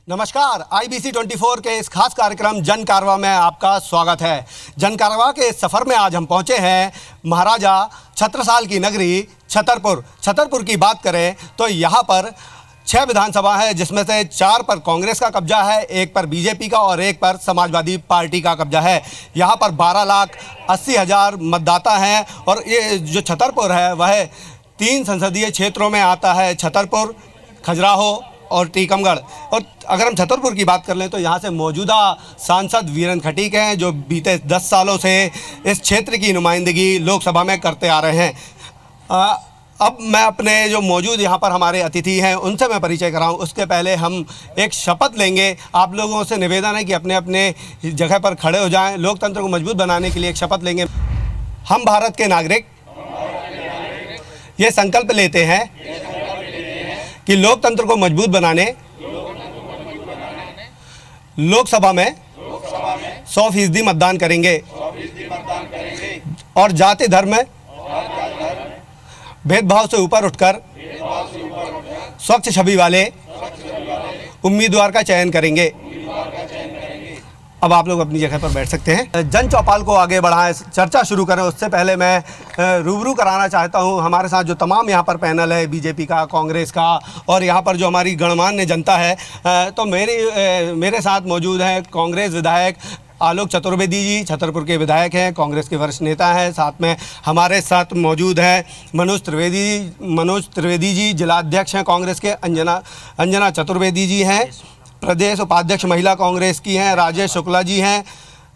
नमस्कार, IBC 24 के इस खास कार्यक्रम जन कारवां में आपका स्वागत है। जन कारवां के इस सफ़र में आज हम पहुंचे हैं महाराजा छत्रसाल की नगरी छतरपुर। छतरपुर की बात करें तो यहां पर 6 विधानसभा है, जिसमें से 4 पर कांग्रेस का कब्जा है, 1 पर बीजेपी का और 1 पर समाजवादी पार्टी का कब्जा है। यहाँ पर 12,80,000 मतदाता हैं और ये जो छतरपुर है वह 3 संसदीय क्षेत्रों में आता है, छतरपुर, खजुराहो और टीकमगढ़। और अगर हम छतरपुर की बात कर लें तो यहाँ से मौजूदा सांसद वीरेंद्र खटीक हैं, जो बीते 10 सालों से इस क्षेत्र की नुमाइंदगी लोकसभा में करते आ रहे हैं। अब मैं अपने जो मौजूद यहाँ पर हमारे अतिथि हैं उनसे मैं परिचय कराऊं, उसके पहले हम एक शपथ लेंगे। आप लोगों से निवेदन है कि अपने अपने जगह पर खड़े हो जाएं। लोकतंत्र को मजबूत बनाने के लिए एक शपथ लेंगे। हम भारत के नागरिक ये संकल्प लेते हैं कि लोकतंत्र को मजबूत बनाने लोकसभा में 100% मतदान करेंगे और जाति धर्म भेदभाव से ऊपर उठकर स्वच्छ छवि वाले उम्मीदवार का चयन करेंगे। अब आप लोग अपनी जगह पर बैठ सकते हैं। जन चौपाल को आगे बढ़ाएं, चर्चा शुरू करें। उससे पहले मैं रूबरू कराना चाहता हूं हमारे साथ जो तमाम यहां पर पैनल है, बीजेपी का, कांग्रेस का और यहां पर जो हमारी गणमान्य जनता है। तो मेरे साथ मौजूद हैं कांग्रेस विधायक आलोक चतुर्वेदी जी, छतरपुर के विधायक हैं, कांग्रेस के वरिष्ठ नेता हैं। साथ में हमारे साथ मौजूद हैं मनोज त्रिवेदी जी, जिलाध्यक्ष हैं कांग्रेस के। अंजना चतुर्वेदी जी हैं, प्रदेश उपाध्यक्ष महिला कांग्रेस की हैं। राजेश शुक्ला जी हैं,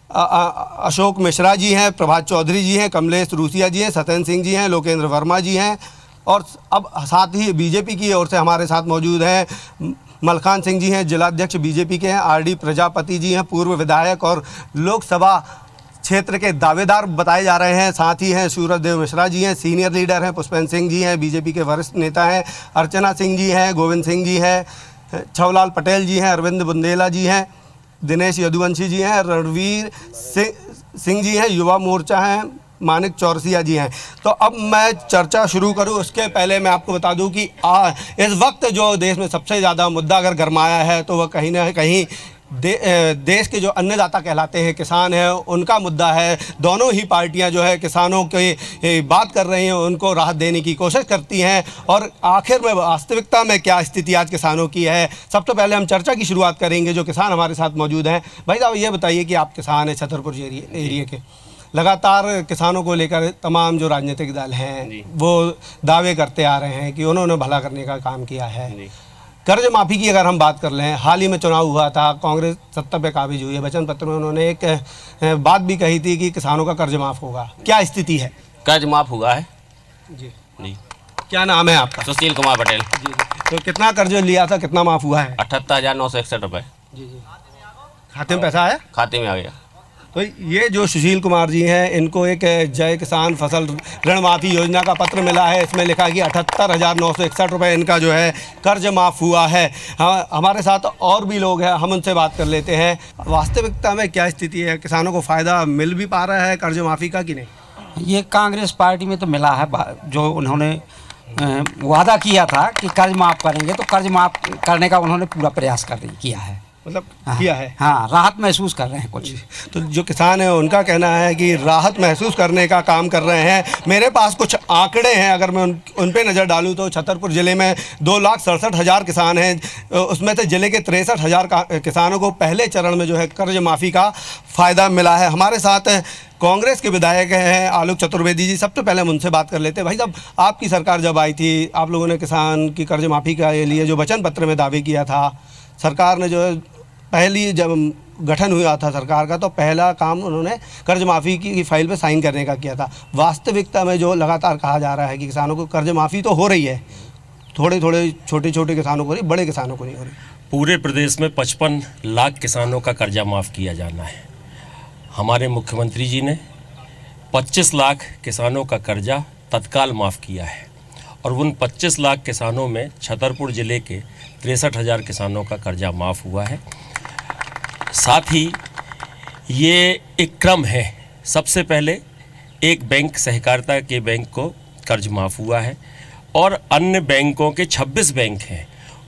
अशोक मिश्रा जी हैं, प्रभात चौधरी जी हैं, कमलेश रूसिया जी हैं, सत्येंद्र सिंह जी हैं, लोकेंद्र वर्मा जी हैं। और अब साथ ही बीजेपी की ओर से हमारे साथ मौजूद हैं मलखान सिंह जी हैं, जिलाध्यक्ष बीजेपी के हैं। RD प्रजापति जी हैं, पूर्व विधायक और लोकसभा क्षेत्र के दावेदार बताए जा रहे हैं। साथ ही हैं सूरजदेव मिश्रा जी हैं, सीनियर लीडर हैं। पुष्पेंद्र सिंह जी हैं, बीजेपी के वरिष्ठ नेता हैं। अर्चना सिंह जी हैं, गोविंद सिंह जी हैं, छवलाल पटेल जी हैं, अरविंद बुंदेला जी हैं, दिनेश यदुवंशी जी हैं, रणवीर सिंह जी हैं, युवा मोर्चा हैं, मानिक चौरसिया जी हैं। तो अब मैं चर्चा शुरू करूं उसके पहले मैं आपको बता दूं कि इस वक्त जो देश में सबसे ज़्यादा मुद्दा अगर गरमाया है तो वह कहीं ना कहीं देश के जो अन्नदाता कहलाते हैं, किसान हैं, उनका मुद्दा है। दोनों ही पार्टियां जो है किसानों की बात कर रही हैं, उनको राहत देने की कोशिश करती हैं। और आखिर में वास्तविकता में क्या स्थिति आज किसानों की है, सबसे पहले हम चर्चा की शुरुआत करेंगे। जो किसान हमारे साथ मौजूद हैं, भाई साहब ये बताइए कि आप किसान हैं छतरपुर एरिया के। लगातार किसानों को लेकर तमाम जो राजनीतिक दल हैं वो दावे करते आ रहे हैं कि उन्होंने भला करने का काम किया है। कर्ज माफ़ी की अगर हम बात कर लें, हाल ही में चुनाव हुआ था, कांग्रेस सत्ता पे काबिज हुई है। वचन पत्र में उन्होंने एक बात भी कही थी कि किसानों का कर्ज माफ़ होगा। क्या स्थिति है? कर्ज माफ़ हुआ है जी जी। क्या नाम है आपका? सुशील कुमार पटेल जी। तो कितना कर्ज लिया था, कितना माफ़ हुआ है? 78,961 रुपये। जी। खाते में पैसा आया? खाते में आ गया। तो ये जो सुशील कुमार जी हैं, इनको एक जय किसान फसल ऋण माफ़ी योजना का पत्र मिला है। इसमें लिखा है कि 78,961 रुपये इनका जो है कर्ज माफ़ हुआ है। हमारे साथ और भी लोग हैं, हम उनसे बात कर लेते हैं। वास्तविकता में क्या स्थिति है? किसानों को फ़ायदा मिल भी पा रहा है कर्ज माफ़ी का कि नहीं? ये कांग्रेस पार्टी में तो मिला है, जो उन्होंने वादा किया था कि कर्ज माफ़ करेंगे, तो कर्ज माफ़ करने का उन्होंने पूरा प्रयास किया है, मतलब किया है। हाँ, राहत महसूस कर रहे हैं कुछ। तो जो किसान हैं उनका कहना है कि राहत महसूस करने का काम कर रहे हैं। मेरे पास कुछ आंकड़े हैं, अगर मैं उन पे नज़र डालूं तो छतरपुर ज़िले में 2,67,000 किसान हैं। उसमें से ज़िले के 63,000 किसानों को पहले चरण में जो है कर्ज माफ़ी का फ़ायदा मिला है। हमारे साथ कांग्रेस के विधायक हैं आलोक चतुर्वेदी जी। सबसे पहले हम उनसे बात कर लेते हैं। भाई साहब, आपकी सरकार जब आई थी, आप लोगों ने किसान की कर्ज माफ़ी के लिए जो वचन पत्र में दावे किया था, सरकार ने जो है पहली जब गठन हुआ था सरकार का, तो पहला काम उन्होंने कर्ज माफ़ी की फाइल पे साइन करने का किया था। वास्तविकता में जो लगातार कहा जा रहा है कि किसानों को कर्ज माफ़ी तो हो रही है, थोड़े छोटे किसानों को, बड़े किसानों को नहीं हो रही। पूरे प्रदेश में 55 लाख किसानों का कर्जा माफ़ किया जाना है। हमारे मुख्यमंत्री जी ने 25 लाख किसानों का कर्जा तत्काल माफ़ किया है और उन 25 लाख किसानों में छतरपुर ज़िले के 63,000 किसानों का कर्जा माफ़ हुआ है। साथ ही ये एक क्रम है, सबसे पहले एक बैंक, सहकारिता के बैंक को कर्ज माफ़ हुआ है और अन्य बैंकों के 26 बैंक हैं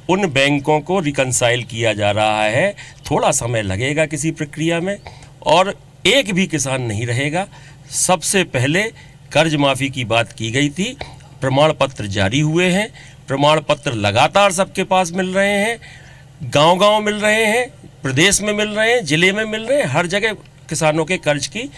उन बैंकों को रिकंसाइल किया जा रहा है। थोड़ा समय लगेगा किसी प्रक्रिया में, और एक भी किसान नहीं रहेगा। सबसे पहले कर्ज माफ़ी की बात की गई थी, प्रमाण पत्र जारी हुए हैं, प्रमाण पत्र लगातार सबके पास मिल रहे हैं, गांव-गांव मिल रहे हैं, प्रदेश में मिल रहे हैं, जिले में मिल रहे हैं, हर जगह किसानों के कर्ज की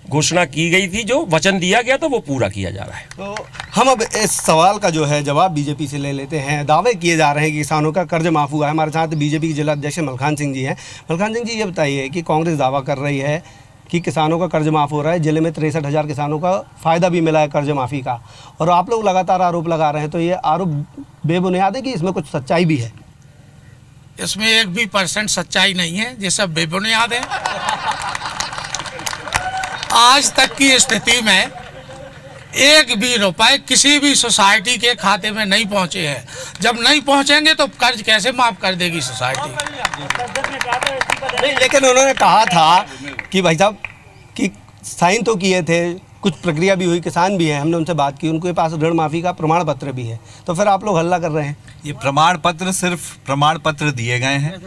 घोषणा की गई थी। जो वचन दिया गया था वो पूरा किया जा रहा है। तो हम अब इस सवाल का जो है जवाब बीजेपी से ले लेते हैं। दावे किए जा रहे हैं कि किसानों का कर्ज माफ़ हुआ है। हमारे साथ बीजेपी के जिला अध्यक्ष मलखान सिंह जी हैं। मलखान सिंह जी, ये बताइए कि कांग्रेस दावा कर रही है कि किसानों का कर्ज माफ़ हो रहा है, जिले में 63,000 किसानों का फ़ायदा भी मिला है कर्ज माफ़ी का, और आप लोग लगातार आरोप लगा रहे हैं, तो ये आरोप बेबुनियाद है कि इसमें कुछ सच्चाई भी है? इसमें 1% सच्चाई नहीं है, ये सब बेबुनियाद है। आज तक की स्थिति में एक भी रुपए किसी भी सोसाइटी के खाते में नहीं पहुंचे हैं। जब नहीं पहुंचेंगे तो कर्ज कैसे माफ कर देगी सोसाइटी? नहीं, लेकिन उन्होंने कहा था कि भाई साहब कि साइन तो किए थे, कुछ प्रक्रिया भी हुई, किसान भी हैं, हमने उनसे बात की, उनके पास ऋण माफ़ी का प्रमाण पत्र भी है, तो फिर आप लोग हल्ला कर रहे हैं। ये प्रमाण पत्र सिर्फ प्रमाण पत्र दिए गए हैं।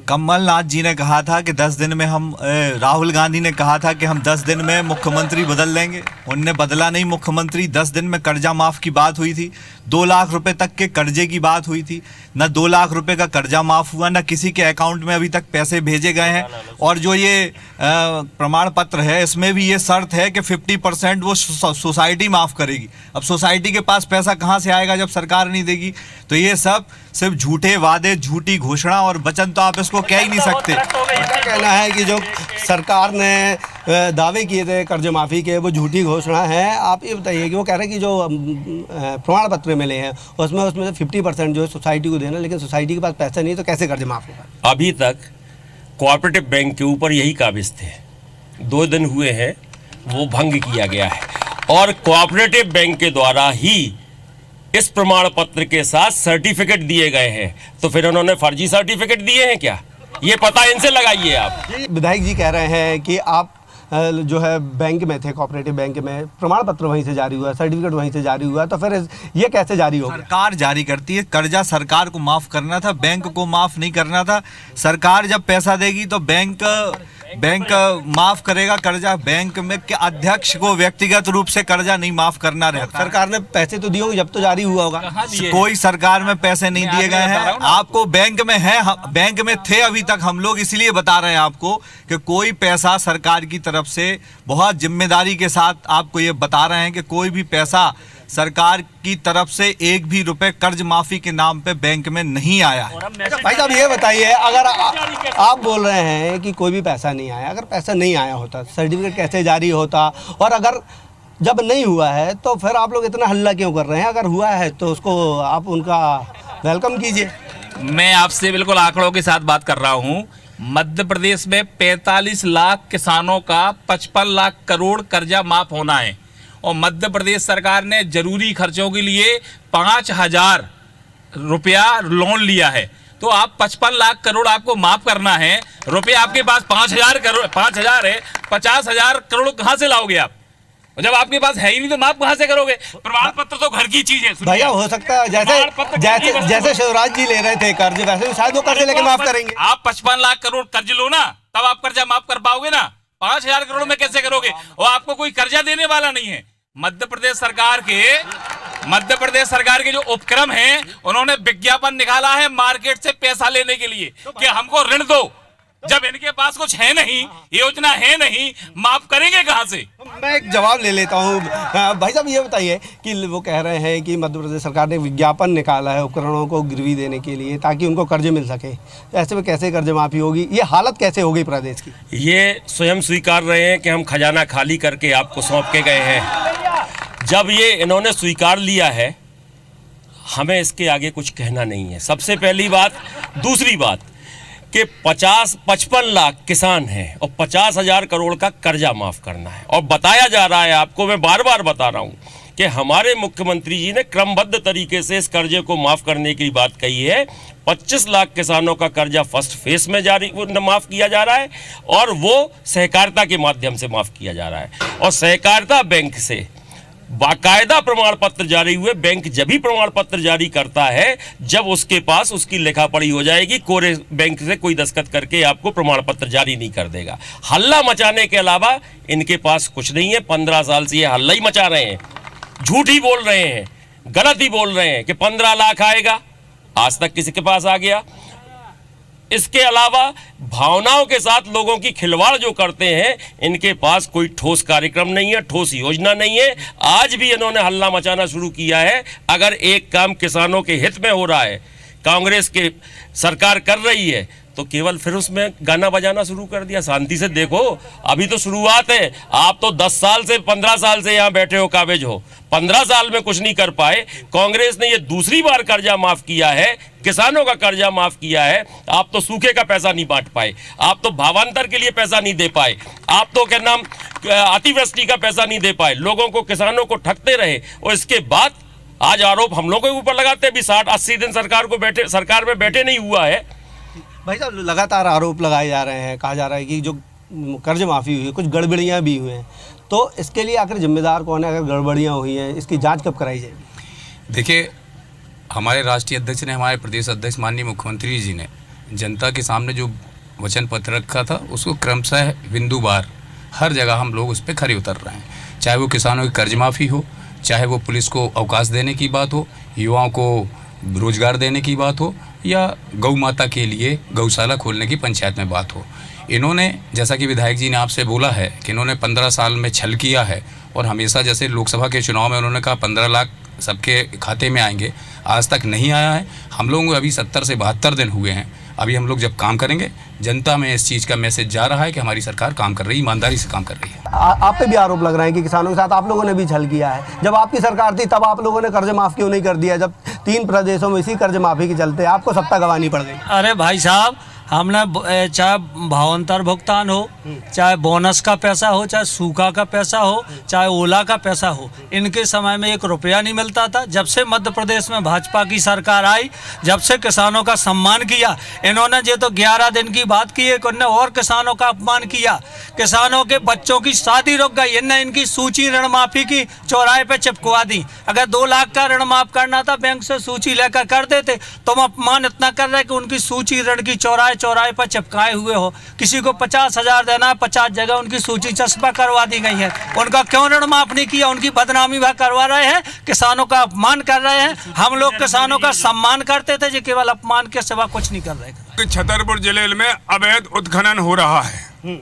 कमलनाथ जी ने कहा था कि 10 दिन में हम, राहुल गांधी ने कहा था कि हम 10 दिन में मुख्यमंत्री बदल देंगे, उनने बदला नहीं मुख्यमंत्री। 10 दिन में कर्जा माफ़ की बात हुई थी, 2 लाख रुपए तक के कर्जे की बात हुई थी, न 2 लाख रुपए का कर्जा माफ़ हुआ, न किसी के अकाउंट में अभी तक पैसे भेजे गए हैं। और जो ये प्रमाण पत्र है, इसमें भी ये शर्त है कि 50% वो सोसाइटी माफ़ करेगी। अब सोसाइटी के पास पैसा कहाँ से आएगा जब सरकार नहीं देगी? तो ये सब सिर्फ झूठे वादे, झूठी घोषणा और वचन, तो आप इसको कह ही नहीं सकते। कहना है कि जो सरकार ने दावे किए थे कर्ज माफ़ी के, वो झूठी घोषणा है। आप ये बताइए कि वो कह रहे हैं कि जो प्रमाण पत्र मिले हैं उसमें से 50% जो है सोसाइटी को देना, लेकिन सोसाइटी के पास पैसा नहीं, तो कैसे कर्ज माफ़ होगा? अभी तक कोऑपरेटिव बैंक के ऊपर यही काबिज थे। 2 दिन हुए हैं, वो भंग किया गया है, और कोऑपरेटिव बैंक के द्वारा ही इस प्रमाण पत्र के साथ सर्टिफिकेट दिए गए हैं। तो फिर उन्होंने फर्जी सर्टिफिकेट दिए हैं क्या? ये पता इनसे लगाइए आप। विधायक जी कह रहे हैं कि आप जो है बैंक में थे, कोऑपरेटिव बैंक में, प्रमाण पत्र वहीं से जारी हुआ, सर्टिफिकेट वहीं से जारी हुआ, तो फिर ये कैसे जारी हो गया? सरकार जारी करती है। कर्जा सरकार को माफ़ करना था, बैंक को माफ़ नहीं करना था। सरकार जब पैसा देगी तो बैंक माफ़ करेगा कर्जा। बैंक में के अध्यक्ष को व्यक्तिगत रूप से कर्जा नहीं माफ़ करना रहता। सरकार ने पैसे तो दिए होंगे जब तो जारी हुआ होगा। कोई सरकार में पैसे नहीं दिए गए हैं। आपको बैंक में है, बैंक में थे अभी तक हम लोग, इसलिए बता रहे हैं आपको कि कोई पैसा सरकार की तरफ से, बहुत जिम्मेदारी के साथ आपको ये बता रहे हैं कि कोई भी पैसा सरकार की तरफ से एक भी रुपए कर्ज माफी के नाम पे बैंक में नहीं आया है। भाई साहब ये बताइए, अगर आप बोल रहे हैं कि कोई भी पैसा नहीं आया, अगर पैसा नहीं आया होता सर्टिफिकेट कैसे जारी होता? और अगर जब नहीं हुआ है तो फिर आप लोग इतना हल्ला क्यों कर रहे हैं? अगर हुआ है तो उसको आप उनका वेलकम कीजिए। मैं आपसे बिल्कुल आंकड़ों के साथ बात कर रहा हूँ। मध्य प्रदेश में 45 लाख किसानों का 55 लाख करोड़ कर्जा माफ होना है, और मध्य प्रदेश सरकार ने जरूरी खर्चों के लिए 5,000 रुपया लोन लिया है। तो आप 55 लाख करोड़ आपको माफ करना है, रुपये आपके पास 5,000 करोड़, 5,000 है, 50,000 करोड़ कहाँ से लाओगे आप? जब आपके पास है ही नहीं तो माफ कहाँ से करोगे? प्रमाण पत्र तो घर की चीज है भैया। हो सकता है जैसे शिवराज जी ले रहे थे कर्ज, वैसे शायद वो कर्ज लेके माफ करेंगे। आप 55 लाख करोड़ कर्ज लो ना, तब आप कर्जा माफ कर पाओगे ना। 5,000 करोड़ में कैसे करोगे? और आपको कोई कर्जा देने वाला नहीं है। मध्य प्रदेश सरकार के जो उपक्रम हैं, उन्होंने विज्ञापन निकाला है मार्केट से पैसा लेने के लिए कि हमको ऋण दो। जब इनके पास कुछ है नहीं, योजना है नहीं, माफ करेंगे कहां से? मैं एक जवाब ले लेता हूं। भाई साहब ये बताइए कि वो कह रहे हैं कि मध्य प्रदेश सरकार ने विज्ञापन निकाला है उपकरणों को गिरवी देने के लिए ताकि उनको कर्ज मिल सके। ऐसे में कैसे कर्ज माफी होगी? ये हालत कैसे होगी प्रदेश की? ये स्वयं स्वीकार रहे हैं कि हम खजाना खाली करके आपको सौंप के गए हैं। जब ये इन्होंने स्वीकार लिया है, हमें इसके आगे कुछ कहना नहीं है। सबसे पहली बात। दूसरी बात कि 55 लाख किसान हैं और 50,000 करोड़ का कर्जा माफ करना है, और बताया जा रहा है आपको, मैं बार बार बता रहा हूं कि हमारे मुख्यमंत्री जी ने क्रमबद्ध तरीके से इस कर्जे को माफ करने की बात कही है। 25 लाख किसानों का कर्जा फर्स्ट फेज में माफ किया जा रहा है, और वो सहकारिता के माध्यम से माफ किया जा रहा है। और सहकारिता बैंक से बाकायदा प्रमाण पत्र जारी हुए। बैंक जब भी प्रमाण पत्र जारी करता है जब उसके पास उसकी लेखा पढ़ी हो जाएगी। कोरे बैंक से कोई दस्तखत करके आपको प्रमाण पत्र जारी नहीं कर देगा। हल्ला मचाने के अलावा इनके पास कुछ नहीं है। 15 साल से ये हल्ला ही मचा रहे हैं, झूठ ही बोल रहे हैं, गलत ही बोल रहे हैं कि 15 लाख आएगा, आज तक किसी के पास आ गया। इसके अलावा भावनाओं के साथ लोगों की खिलवाड़ जो करते हैं, इनके पास कोई ठोस कार्यक्रम नहीं है, ठोस योजना नहीं है। आज भी इन्होंने हल्ला मचाना शुरू किया है। अगर एक काम किसानों के हित में हो रहा है, कांग्रेस के सरकार कर रही है, तो केवल फिर उसमें गाना बजाना शुरू कर दिया। शांति से देखो, अभी तो शुरुआत है। आप तो 10 साल से 15 साल से यहाँ बैठे हो, काबिज हो। 15 साल में कुछ नहीं कर पाए। कांग्रेस ने ये दूसरी बार कर्जा माफ किया है, किसानों का कर्जा माफ किया है। आप तो सूखे का पैसा नहीं बांट पाए, आप तो भावांतर के लिए पैसा नहीं दे पाए, आप तो क्या नाम अतिवृष्टि का पैसा नहीं दे पाए। लोगों को, किसानों को ठगते रहे। और इसके बाद आज आरोप हम लोगों के ऊपर लगाते हैं। अभी 60-80 दिन सरकार में बैठे नहीं हुआ है। भाई साहब, लगातार आरोप लगाए जा रहे हैं, कहा जा रहा है कि जो कर्ज माफ़ी हुई है कुछ गड़बड़ियाँ भी हुई हैं, तो इसके लिए आखिर जिम्मेदार कौन है? अगर गड़बड़ियाँ हुई हैं, इसकी जांच कब कराई जाएगी? देखिए, हमारे राष्ट्रीय अध्यक्ष ने, हमारे प्रदेश अध्यक्ष माननीय मुख्यमंत्री जी ने जनता के सामने जो वचन पत्र रखा था, उसको क्रमशः बिंदुवार हर जगह हम लोग उस पर खरे उतर रहे हैं। चाहे वो किसानों की कर्ज माफ़ी हो, चाहे वो पुलिस को अवकाश देने की बात हो, युवाओं को रोजगार देने की बात हो, या गौ माता के लिए गौशाला खोलने की पंचायत में बात हो। इन्होंने, जैसा कि विधायक जी ने आपसे बोला है कि इन्होंने 15 साल में छल किया है, और हमेशा जैसे लोकसभा के चुनाव में उन्होंने कहा 15 लाख सबके खाते में आएंगे, आज तक नहीं आया है। हम लोगों को अभी 70 से 72 दिन हुए हैं। अभी हम लोग जब काम करेंगे, जनता में इस चीज़ का मैसेज जा रहा है कि हमारी सरकार काम कर रही है, ईमानदारी से काम कर रही है। आप पे भी आरोप लग रहे हैं कि किसानों के साथ आप लोगों ने भी छल किया है। जब आपकी सरकार थी तब आप लोगों ने कर्ज माफ़ क्यों नहीं कर दिया, जब 3 प्रदेशों में इसी कर्ज माफ़ी के चलते आपको सत्ता गंवानी पड़ गई? अरे भाई साहब, हमने चाहे भावांतर भुगतान हो, चाहे बोनस का पैसा हो, चाहे सूखा का पैसा हो, चाहे ओला का पैसा हो, इनके समय में 1 रुपया नहीं मिलता था। जब से मध्य प्रदेश में भाजपा की सरकार आई, जब से किसानों का सम्मान किया, इन्होंने जो तो 11 दिन की बात की है, इन्होंने और किसानों का अपमान किया। किसानों के बच्चों की शादी रुक गई। इनने इनकी सूची ऋण माफ़ी की चौराहे पे चिपकवा दी। अगर 2 लाख का ऋण माफ़ करना था, बैंक से सूची लेकर कर देते। तुम अपमान इतना कर रहे कि उनकी सूची ऋण की चौराहे पर चिपकाए हुए हो। किसी को 50,000 देना है, 50 जगह उनकी सूची चस्पा करवा दी गई है। उनका क्यों ऋण माफ नहीं किया? उनकी बदनामी वह करवा रहे हैं, किसानों का अपमान कर रहे हैं। हम लोग किसानों का सम्मान करते थे, जो केवल अपमान के सिवा कुछ नहीं कर रहे। छतरपुर जिले में अवैध उत्खनन हो रहा है,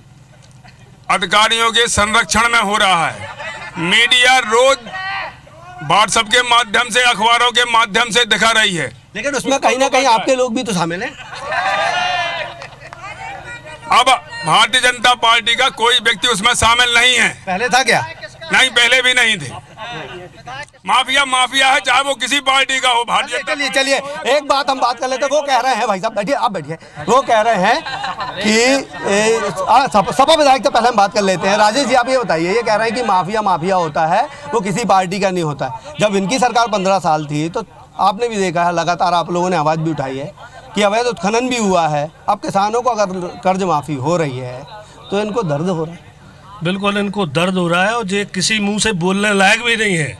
अधिकारियों के संरक्षण में हो रहा है। मीडिया रोज व्हाट्सएप के माध्यम से, अखबारों के माध्यम से दिखा रही है, लेकिन उसमें कहीं ना कहीं आपके लोग भी तो शामिल हैं। अब भारतीय जनता पार्टी का कोई व्यक्ति उसमें शामिल नहीं है। पहले था क्या? नहीं, पहले भी नहीं थे। माफिया है, चाहे वो किसी पार्टी का हो। भारतीय चलिए एक बात हम बात कर लेते हैं। वो कह रहे हैं, भाई साहब बैठिए, आप बैठिए। वो कह रहे हैं कि सपा विधायक तो पहले हम बात कर लेते हैं। राजेश जी, आप ये बताइए, ये कह रहे हैं कि माफिया होता है, वो किसी पार्टी का नहीं होता है। जब इनकी सरकार 15 साल थी तो आपने भी देखा है, लगातार आप लोगों ने आवाज़ भी उठाई है कि अवैध उत्खनन भी हुआ है। अब किसानों को अगर कर्ज माफ़ी हो रही है तो इनको दर्द हो रहा है। बिल्कुल इनको दर्द हो रहा है, और ये किसी मुंह से बोलने लायक भी नहीं है।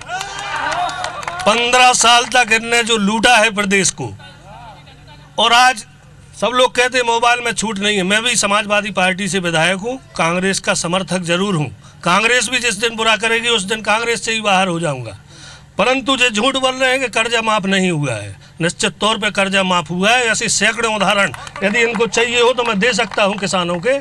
15 साल तक इनने जो लूटा है प्रदेश को, और आज सब लोग कहते हैं मोबाइल में छूट नहीं है। मैं भी समाजवादी पार्टी से विधायक हूँ, कांग्रेस का समर्थक जरूर हूँ। कांग्रेस भी जिस दिन बुरा करेगी उस दिन कांग्रेस से ही बाहर हो जाऊँगा। परंतु जो झूठ बोल रहे हैं कि कर्जा माफ नहीं हुआ है, निश्चित तौर पे कर्जा माफ हुआ है। ऐसे सैकड़ों उदाहरण यदि इनको चाहिए हो तो मैं दे सकता हूं किसानों के,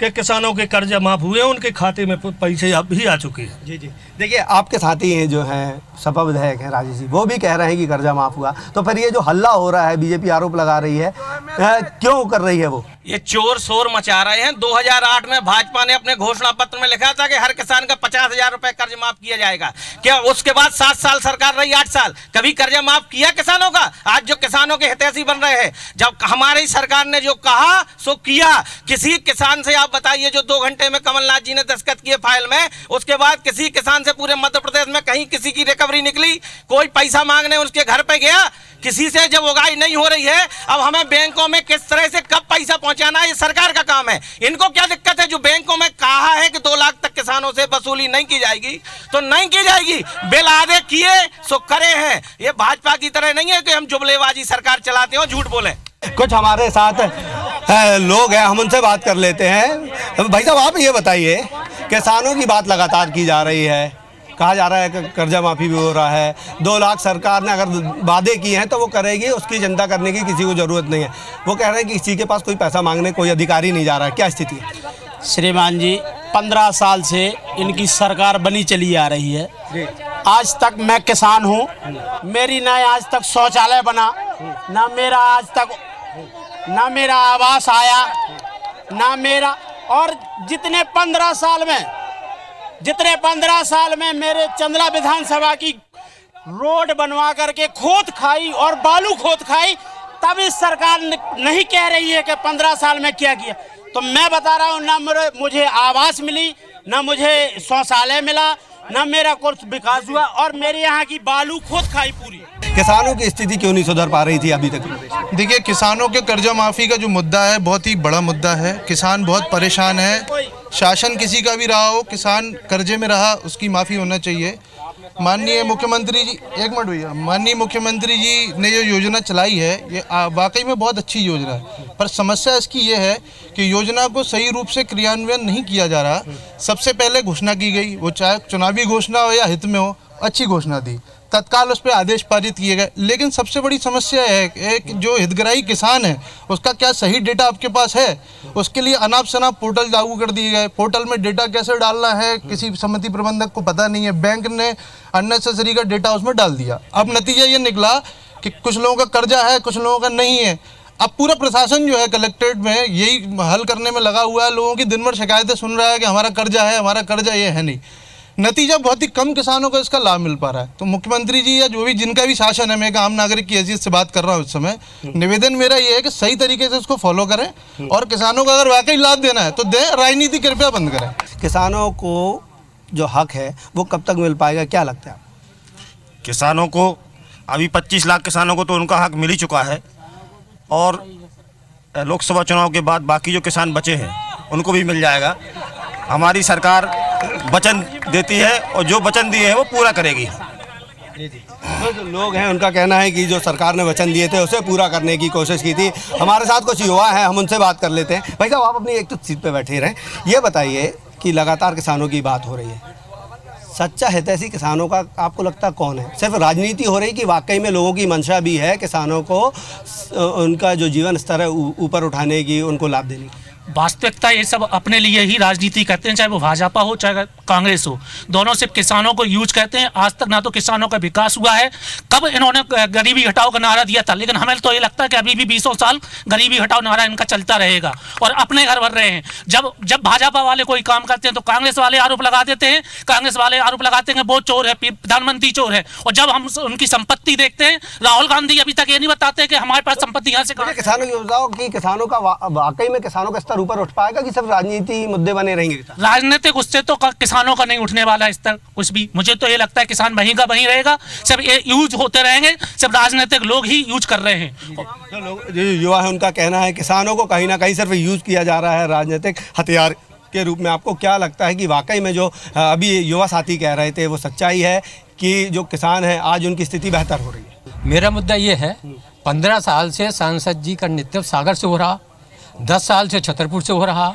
कि किसानों के कर्जा माफ हुए, उनके खाते में पैसे अब भी आ चुके हैं। जी। देखिए, आपके साथी हैं जो हैं सपा विधायक हैं राजेश जी, वो भी कह रहे हैं कि कर्जा माफ हुआ। तो फिर ये जो हल्ला हो रहा है, बीजेपी आरोप लगा रही है, क्यों कर रही है? वो ये चोर शोर मचा रहे हैं। 2008 में भाजपा ने अपने घोषणा पत्र में लिखा था कि हर किसान का 50,000 रुपए कर्ज माफ किया जाएगा। क्या उसके बाद 7 साल सरकार रही, 8 साल, कभी कर्जा माफ किया किसानों का? आज जो किसानों के हितैषी बन रहे हैं, जब हमारी सरकार ने जो कहा सो किया। किसी किसान से आप बताइए जो 2 घंटे में कमलनाथ जी ने दस्तखत किए फाइल में, उसके बाद किसी किसान से पूरे मध्य प्रदेश में कहीं किसी की रिकवरी निकली? कोई पैसा मांगने उसके घर पे गया? किसी से जब उगाई नहीं हो रही है, अब हमें बैंकों में किस तरह से कब पैसा पहुंचाना है, ये सरकार का काम है। इनको क्या दिक्कत है जो बैंकों में कहा है कि 2 लाख तक किसानों किसानों से वसूली नहीं की जाएगी तो नहीं की जाएगी। बिल आदे किए सो करे हैं। ये भाजपा की तरह नहीं है कि हम जुमलेबाजी सरकार चलाते हो, झूठ बोले। कुछ हमारे साथ लोग हैं, हम उनसे बात कर लेते हैं। भाई साहब, आप ये बताइए, किसानों की बात लगातार की जा रही है, कहा जा रहा है कि कर्जा माफ़ी भी हो रहा है, 2 लाख सरकार ने अगर वादे किए हैं तो वो करेगी, उसकी चिंता करने की किसी को ज़रूरत नहीं है। वो कह रहे हैं कि किसी के पास कोई पैसा मांगने कोई अधिकारी नहीं जा रहा है। क्या स्थिति है? श्रीमान जी, 15 साल से इनकी सरकार बनी चली आ रही है। आज तक मैं किसान हूँ, मेरी ना आज तक शौचालय बना, ना मेरा आज तक ना मेरा आवास आया, ना मेरा, और जितने 15 साल में मेरे चंदला विधानसभा की रोड बनवा करके खोद खाई और बालू खोद खाई, तब इस सरकार नहीं कह रही है कि 15 साल में क्या किया। तो मैं बता रहा हूँ, ना मुझे आवास मिली, ना मुझे शौचालय मिला, ना मेरा कुछ विकास हुआ, और मेरे यहाँ की बालू खोद खाई पूरी। किसानों की स्थिति क्यों नहीं सुधर पा रही थी अभी तक? देखिए, किसानों के कर्जा माफ़ी का जो मुद्दा है बहुत ही बड़ा मुद्दा है। किसान बहुत परेशान है। शासन किसी का भी रहा हो, किसान कर्जे में रहा, उसकी माफ़ी होना चाहिए। माननीय मुख्यमंत्री जी, एक मिनट भैया, माननीय मुख्यमंत्री जी ने जो योजना चलाई है ये वाकई में बहुत अच्छी योजना है, पर समस्या इसकी ये है कि योजना को सही रूप से क्रियान्वयन नहीं किया जा रहा। सबसे पहले घोषणा की गई, वो चाहे चुनावी घोषणा हो या हित में हो, अच्छी घोषणा दी, तत्काल उस पर आदेश पारित किए गए। लेकिन सबसे बड़ी समस्या है एक जो हितग्राही किसान है उसका क्या सही डेटा आपके पास है? उसके लिए अनाप शनाप पोर्टल लागू कर दिए गए। पोर्टल में डेटा कैसे डालना है किसी समिति प्रबंधक को पता नहीं है। बैंक ने अननेसेसरी का डेटा उसमें डाल दिया। अब नतीजा ये निकला कि कुछ लोगों का कर्जा है, कुछ लोगों का नहीं है। अब पूरा प्रशासन जो है कलेक्ट्रेट में यही हल करने में लगा हुआ है। लोगों की दिन भर शिकायतें सुन रहा है कि हमारा कर्जा है, हमारा कर्जा ये है नहीं। नतीजा बहुत ही कम किसानों को इसका लाभ मिल पा रहा है। तो मुख्यमंत्री जी या जो भी जिनका भी शासन है, मैं एक आम नागरिक की हैसियत से बात कर रहा हूँ इस समय, निवेदन मेरा ये है कि सही तरीके से इसको फॉलो करें और किसानों को अगर वाकई लाभ देना है तो दें, राजनीति कृपया बंद करें। किसानों को जो हक है वो कब तक मिल पाएगा, क्या लगता है? किसानों को अभी 25 लाख किसानों को तो उनका हक मिल ही चुका है, और लोकसभा चुनाव के बाद बाकी जो किसान बचे हैं उनको भी मिल जाएगा। हमारी सरकार वचन देती है और जो वचन दिए हैं वो पूरा करेगी। तो जो लोग हैं उनका कहना है कि जो सरकार ने वचन दिए थे उसे पूरा करने की कोशिश की थी। हमारे साथ कुछ युवा हैं, हम उनसे बात कर लेते हैं। भाई साहब, आप अपनी एक तो सीट पे बैठे रहें, ये बताइए कि लगातार किसानों की बात हो रही है, सच्चा हितैषी किसानों का आपको लगता कौन है? सिर्फ राजनीति हो रही कि वाकई में लोगों की मंशा भी है किसानों को उनका जो जीवन स्तर है ऊपर उठाने की, उनको लाभ देने की? वास्तविकता ये सब अपने लिए ही राजनीति करते हैं, चाहे वो भाजपा हो चाहे कांग्रेस हो, दोनों सिर्फ किसानों को यूज करते हैं। आज तक ना तो किसानों का विकास हुआ है। कब इन्होंने गरीबी हटाओ का नारा दिया था, लेकिन हमें तो ये लगता है कि अभी भी 20 साल गरीबी हटाओ नारा इनका चलता रहेगा और अपने घर भर रहे हैं। जब भाजपा वाले कोई काम करते हैं तो कांग्रेस वाले आरोप लगा देते हैं, कांग्रेस वाले आरोप लगाते हैं वो चोर है, प्रधानमंत्री चोर है। और जब हम उनकी संपत्ति देखते हैं, राहुल गांधी अभी तक ये नहीं बताते कि हमारे पास संपत्ति यहाँ से। किसानों की बताओ कि किसानों का वाकई में किसानों का स्तर ऊपर उठ पाएगा कि सब राजनीति मुद्दे बने रहेंगे? राजनीतिक उससे तो किसानों का नहीं उठने वाला स्तर कुछ भी। मुझे तो ये लगता है किसान वहीं का वहीं रहेगा, सब ये यूज होते रहेंगे, सब राजनीतिक लोग ही यूज कर रहे हैं। जो लोग जो युवा है उनका कहना है किसानों को कहीं ना कहीं सिर्फ यूज किया जा रहा है राजनीतिक हथियार के रूप में। आपको क्या लगता है कि वाकई में जो अभी युवा साथी कह रहे थे वो सच्चाई है कि जो किसान है आज उनकी स्थिति बेहतर हो रही है? मेरा मुद्दा ये है, 15 साल से सांसद जी का नेतृत्व सागर से हो रहा, 10 साल से छतरपुर से हो रहा,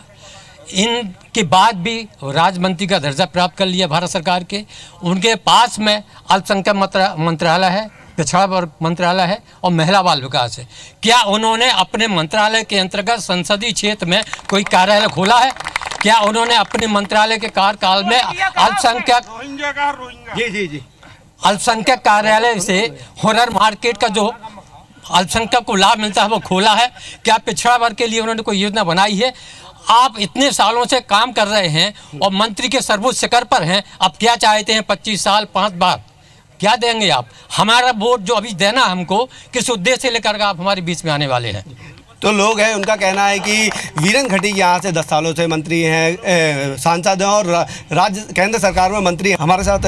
इनके बाद भी राज्य मंत्री का दर्जा प्राप्त कर लिया भारत सरकार के। उनके पास में अल्पसंख्यक मंत्रालय है, पिछड़ा वर्ग मंत्रालय है और महिला बाल विकास है। क्या उन्होंने अपने मंत्रालय के अंतर्गत संसदीय क्षेत्र में कोई कार्यालय खोला है? क्या उन्होंने अपने मंत्रालय के कार्यकाल में अल्पसंख्यक कार्यालय से हुनर मार्केट का जो अल्पसंख्यक को लाभ मिलता है वो खोला है? क्या पिछड़ा वर्ग के लिए उन्होंने कोई योजना बनाई है? आप इतने सालों से काम कर रहे हैं और मंत्री के सर्वोच्च शिखर पर हैं, अब क्या चाहते हैं 25 साल 5 बार क्या देंगे आप? हमारा वोट जो अभी देना हमको किस उद्देश्य से लेकर आप हमारे बीच में आने वाले हैं? तो लोग हैं उनका कहना है कि वीरेन खटीक यहाँ से 10 सालों से मंत्री हैं, सांसद हैं और राज्य केंद्र सरकार में मंत्री हैं। हमारे साथ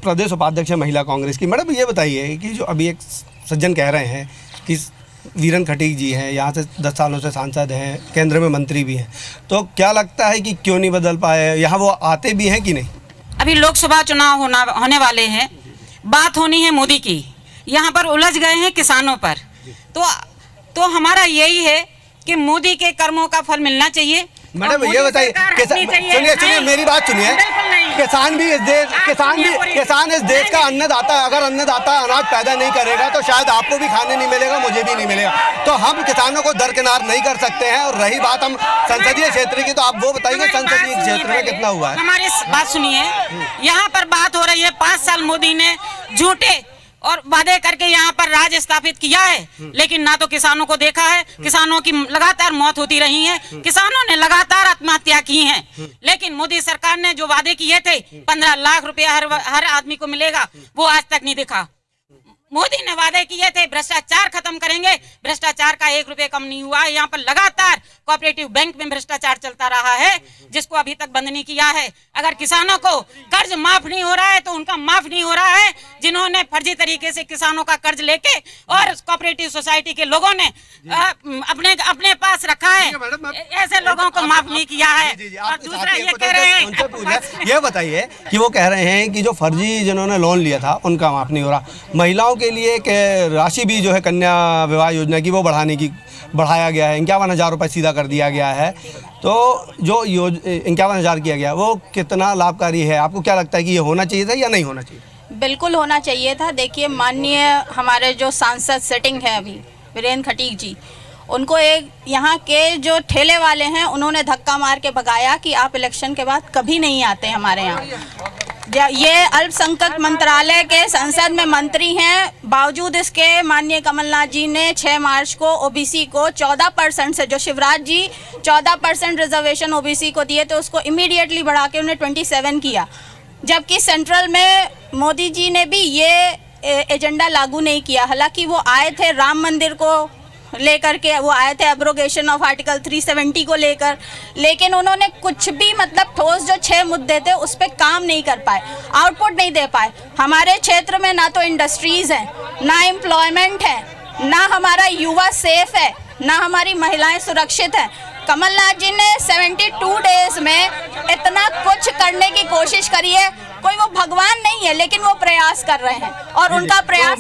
प्रदेश उपाध्यक्ष है महिला कांग्रेस की। मैडम, ये बताइए कि जो अभी एक सज्जन कह रहे हैं कि वीरेन खटीक जी हैं, यहाँ से 10 सालों से सांसद हैं, केंद्र में मंत्री भी हैं, तो क्या लगता है कि क्यों नहीं बदल पाए? यहाँ वो आते भी हैं कि नहीं? अभी लोकसभा चुनाव होने वाले हैं, बात होनी है मोदी की, यहाँ पर उलझ गए हैं किसानों पर। तो हमारा यही है कि मोदी के कर्मों का फल मिलना चाहिए। मैडम ये बताइए, सुनिए मेरी बात सुनिए, किसान इस देश का अन्नदाता है। अगर अन्नदाता अनाज पैदा नहीं करेगा तो शायद आपको भी खाने नहीं मिलेगा, मुझे भी नहीं मिलेगा। तो हम किसानों को दरकिनार नहीं कर सकते हैं। और रही बात हम संसदीय क्षेत्र की, तो आप वो बताइए संसदीय क्षेत्र में कितना हुआ है। हमारी बात सुनिए, यहाँ पर बात हो रही है 5 साल मोदी ने झूठे और वादे करके यहाँ पर राज स्थापित किया है, लेकिन ना तो किसानों को देखा है। किसानों की लगातार मौत होती रही है, किसानों ने लगातार आत्महत्या की है। लेकिन मोदी सरकार ने जो वादे किए थे 15 लाख रुपया हर आदमी को मिलेगा, वो आज तक नहीं दिखा। मोदी ने वादे किए थे भ्रष्टाचार खत्म करेंगे, भ्रष्टाचार का 1 रुपया कम नहीं हुआ है। यहाँ पर लगातार कोऑपरेटिव बैंक में भ्रष्टाचार चलता रहा है, जिसको अभी तक बंद नहीं किया है। अगर किसानों को कर्ज माफ नहीं हो रहा है तो उनका माफ नहीं हो रहा है, जिन्होंने फर्जी तरीके से किसानों का कर्ज लेके और कोऑपरेटिव सोसाइटी के लोगों ने अपने पास रखा है, ऐसे लोगों को माफ नहीं किया है। और दूसरा ये कह रहे हैं, ये बताइए कि वो कह रहे हैं कि जो फर्जी जिन्होंने लोन लिया था उनका माफ नहीं हो रहा। महिलाओं के लिए राशि भी जो है कन्या विवाह योजना की वो बढ़ाया गया है, 51,000 रुपये सीधा कर दिया गया है। तो जो 51,000 किया गया वो कितना लाभकारी है? आपको क्या लगता है कि ये होना चाहिए था या नहीं होना चाहिए? बिल्कुल होना चाहिए था। देखिए, माननीय हमारे जो सांसद सिटिंग है अभी वीरेंद्र खटीक जी, उनको एक यहाँ के जो ठेले वाले हैं उन्होंने धक्का मार के भगाया कि आप इलेक्शन के बाद कभी नहीं आते हमारे यहाँ। ये अल्पसंख्यक मंत्रालय के संसद में मंत्री हैं, बावजूद इसके माननीय कमलनाथ जी ने 6 मार्च को ओबीसी को 14% से, जो शिवराज जी 14% रिजर्वेशन ओबीसी को दिए थे, उसको इमीडिएटली बढ़ा के उन्हें 27 किया। जबकि सेंट्रल में मोदी जी ने भी ये एजेंडा लागू नहीं किया। हालांकि वो आए थे राम मंदिर को लेकर के, वो आए थे एब्रोगेशन ऑफ आर्टिकल 370 को लेकर, लेकिन उन्होंने कुछ भी मतलब ठोस जो 6 मुद्दे थे उस पर काम नहीं कर पाए, आउटपुट नहीं दे पाए। हमारे क्षेत्र में ना तो इंडस्ट्रीज हैं, ना एम्प्लॉयमेंट है, ना हमारा युवा सेफ है, ना हमारी महिलाएं सुरक्षित हैं। कमलनाथ जी ने 72 डेज में इतना कुछ करने की कोशिश करी है। कोई वो भगवान नहीं है, लेकिन वो प्रयास कर रहे हैं और उनका प्रयास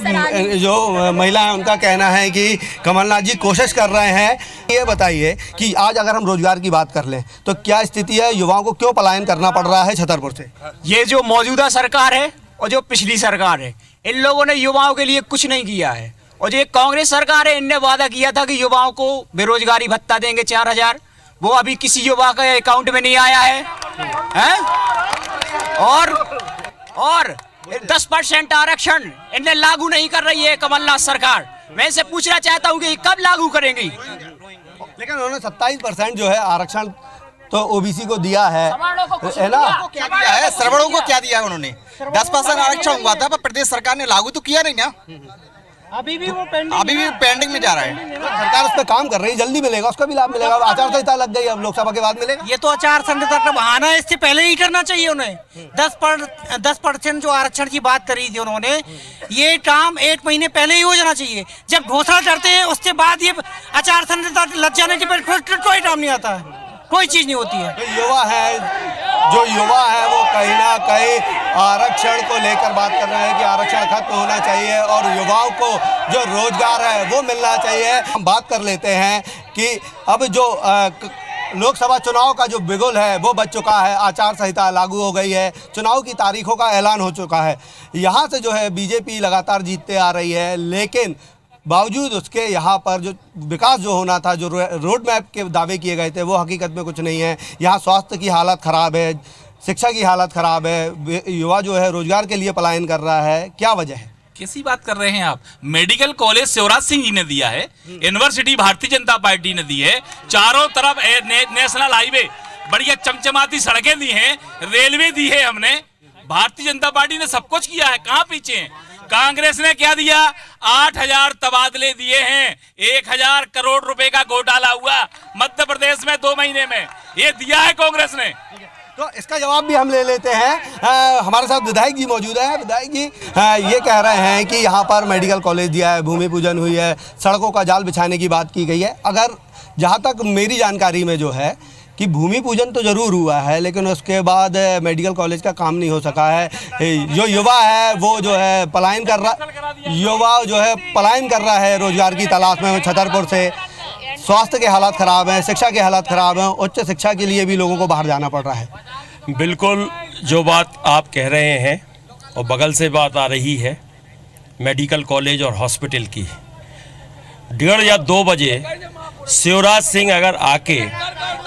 जो महिला है उनका कहना है कि कमलनाथ जी कोशिश कर रहे हैं। ये बताइए कि आज अगर हम रोजगार की बात कर लें तो क्या स्थिति है, युवाओं को क्यों पलायन करना पड़ रहा है छतरपुर से? ये जो मौजूदा सरकार है और जो पिछली सरकार है, इन लोगों ने युवाओं के लिए कुछ नहीं किया है। और जो कांग्रेस सरकार है, इनने वादा किया था कि युवाओं को बेरोजगारी भत्ता देंगे 4,000, वो अभी किसी युवा के अकाउंट में नहीं आया है, और 10% आरक्षण इन्हें लागू नहीं कर रही है कमलनाथ सरकार। मैं इसे पूछना चाहता हूँ कि कब लागू करेंगी? लेकिन उन्होंने 27% जो है आरक्षण तो ओबीसी को दिया है ना? क्या दिया है? श्रवणों को क्या दिया है उन्होंने? 10% आरक्षण हुआ था, पर प्रदेश सरकार ने लागू तो किया नहीं ना। अभी भी पेंडिंग में जा रहा है। सरकार उस पर काम कर रही है, जल्दी मिलेगा, उसका भी लाभ मिलेगा। आचार संहिता लग गई, अब लोकसभा के बाद मिलेगा। ये तो आचार संहिता का बहाना है, इससे पहले ही करना चाहिए उन्हें। 10% जो आरक्षण की बात करी थी उन्होंने, ये काम 1 महीने पहले ही हो जाना चाहिए। जब घोषणा करते हैं उसके बाद ये आचार संहिता लग जाने के बाद कोई काम नहीं आता है, कोई चीज नहीं होती है। जो युवा है वो कहीं ना कहीं आरक्षण को लेकर बात कर रहे हैं कि आरक्षण खत्म होना चाहिए और युवाओं को जो रोजगार है वो मिलना चाहिए। हम बात कर लेते हैं कि अब जो लोकसभा चुनाव का जो बिगुल है वो बच चुका है, आचार संहिता लागू हो गई है, चुनाव की तारीखों का ऐलान हो चुका है। यहाँ से जो है बीजेपी लगातार जीतते आ रही है, लेकिन बावजूद उसके यहाँ पर जो विकास जो होना था, जो रोड मैप के दावे किए गए थे, वो हकीकत में कुछ नहीं है। यहाँ स्वास्थ्य की हालत ख़राब है, शिक्षा की हालत ख़राब है, युवा जो है रोजगार के लिए पलायन कर रहा है। क्या वजह है? कैसी बात कर रहे हैं आप? मेडिकल कॉलेज शिवराज सिंह जी ने दिया है, यूनिवर्सिटी भारतीय जनता पार्टी ने दी है, चारों तरफ नेशनल हाईवे, बढ़िया चमचमाती सड़कें दी हैं, रेलवे दी है हमने। भारतीय जनता पार्टी ने सब कुछ किया है, कहाँ पीछे हैं? कांग्रेस ने क्या दिया? 8,000 तबादले दिए हैं, 1,000 करोड़ रुपए का घोटाला हुआ मध्य प्रदेश में 2 महीने में, ये दिया है कांग्रेस ने। तो इसका जवाब भी हम ले लेते हैं। हमारे साथ विधायक जी मौजूद हैं। विधायक जी ये कह रहे हैं कि यहाँ पर मेडिकल कॉलेज दिया है, भूमि पूजन हुई है, सड़कों का जाल बिछाने की बात की गई है। अगर जहाँ तक मेरी जानकारी में जो है कि भूमि पूजन तो ज़रूर हुआ है, लेकिन उसके बाद मेडिकल कॉलेज का काम नहीं हो सका है। जो युवा है वो जो है पलायन कर रहा है रोजगार की तलाश में छतरपुर से। स्वास्थ्य के हालात ख़राब हैं, शिक्षा के हालात ख़राब हैं, उच्च शिक्षा के लिए भी लोगों को बाहर जाना पड़ रहा है। बिल्कुल जो बात आप कह रहे हैं और बगल से बात आ रही है मेडिकल कॉलेज और हॉस्पिटल की, 1:30 या 2 बजे शिवराज सिंह अगर आके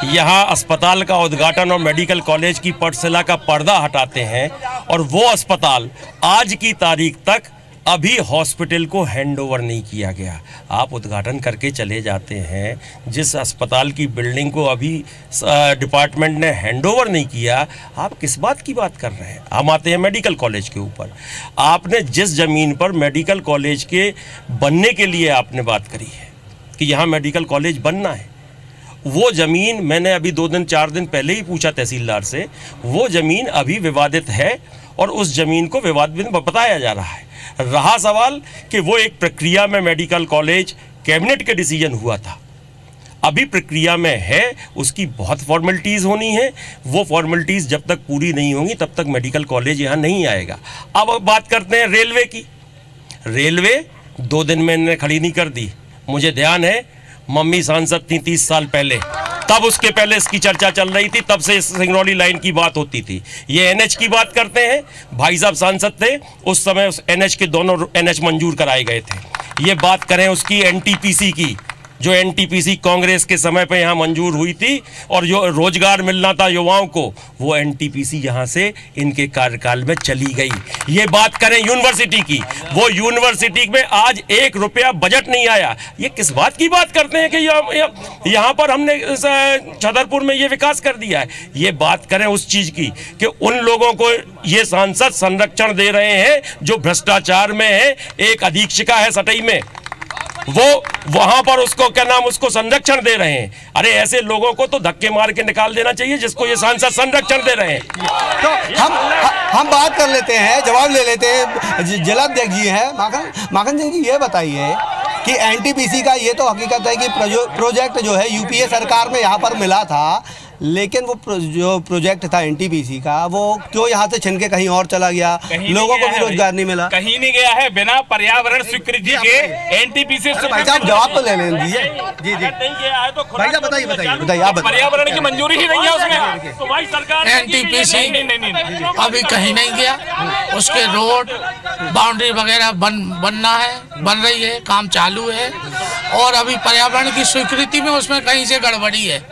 यहाँ अस्पताल का उद्घाटन और मेडिकल कॉलेज की पाठशाला का पर्दा हटाते हैं और वो अस्पताल आज की तारीख तक अभी हॉस्पिटल को हैंडओवर नहीं किया गया, आप उद्घाटन करके चले जाते हैं, जिस अस्पताल की बिल्डिंग को अभी डिपार्टमेंट ने हैंडओवर नहीं किया, आप किस बात की बात कर रहे हैं। हम आते हैं मेडिकल कॉलेज के ऊपर। आपने जिस ज़मीन पर मेडिकल कॉलेज के बनने के लिए आपने बात करी है कि यहाँ मेडिकल कॉलेज बनना है, वो ज़मीन मैंने अभी 2-4 दिन पहले ही पूछा तहसीलदार से, वो ज़मीन अभी विवादित है और उस ज़मीन को विवादित बताया जा रहा है। रहा सवाल कि वो एक प्रक्रिया में मेडिकल कॉलेज कैबिनेट के डिसीजन हुआ था, अभी प्रक्रिया में है, उसकी बहुत फॉर्मेलिटीज़ होनी है, वो फॉर्मेलिटीज़ जब तक पूरी नहीं होंगी तब तक मेडिकल कॉलेज यहाँ नहीं आएगा। अब बात करते हैं रेलवे की। रेलवे 2 दिन में इन्होंने खड़ी नहीं कर दी। मुझे ध्यान है मम्मी सांसद थी 30 साल पहले, तब उसके पहले इसकी चर्चा चल रही थी, तब से इस सिंगरौली लाइन की बात होती थी। ये एनएच की बात करते हैं, भाई साहब सांसद थे उस समय, उस एनएच के दोनों एनएच मंजूर कराए गए थे। ये बात करें उसकी एनटीपीसी की, जो एनटीपीसी कांग्रेस के समय पे यहाँ मंजूर हुई थी और जो रोजगार मिलना था युवाओं को, वो एनटीपीसी यहाँ से इनके कार्यकाल में चली गई। ये बात करें यूनिवर्सिटी की, वो यूनिवर्सिटी में आज 1 रुपया बजट नहीं आया। ये किस बात की बात करते हैं कि यहाँ पर हमने छतरपुर में ये विकास कर दिया है। ये बात करें उस चीज़ की कि उन लोगों को ये सांसद संरक्षण दे रहे हैं जो भ्रष्टाचार में है। एक अधीक्षिका है सटई में, वो वहां पर उसको क्या नाम, उसको संरक्षण दे रहे हैं। अरे ऐसे लोगों को तो धक्के मार के निकाल देना चाहिए जिसको ये सांसद संरक्षण दे रहे हैं। तो हम बात कर लेते हैं, जवाब ले लेते हैं। जिलाध्यक्ष जी हैं माखन सिंह जी, ये बताइए कि एनटीपीसी का ये तो हकीकत है कि प्रोजेक्ट जो है यूपीए सरकार में यहाँ पर मिला था, लेकिन वो जो प्रोजेक्ट था एनटीपीसी का वो क्यों यहाँ से छिन के कहीं और चला गया, लोगों को भी रोजगार नहीं मिला। कहीं नहीं गया है, बिना पर्यावरण स्वीकृति के एनटीपीसी। भाई साहब जवाब तो ले लें दीजिए। जी नहीं गया है तो भाई साहब बताइए आप पर्यावरण की मंजूरी ही नहीं है उसमें, तो भाई सरकार एनटीपीसी अभी कहीं नहीं गया। उसके रोड बाउंड्री वगैरह बनना है, बन रही है, काम चालू है, और अभी पर्यावरण की स्वीकृति में उसमें कहीं से गड़बड़ी है।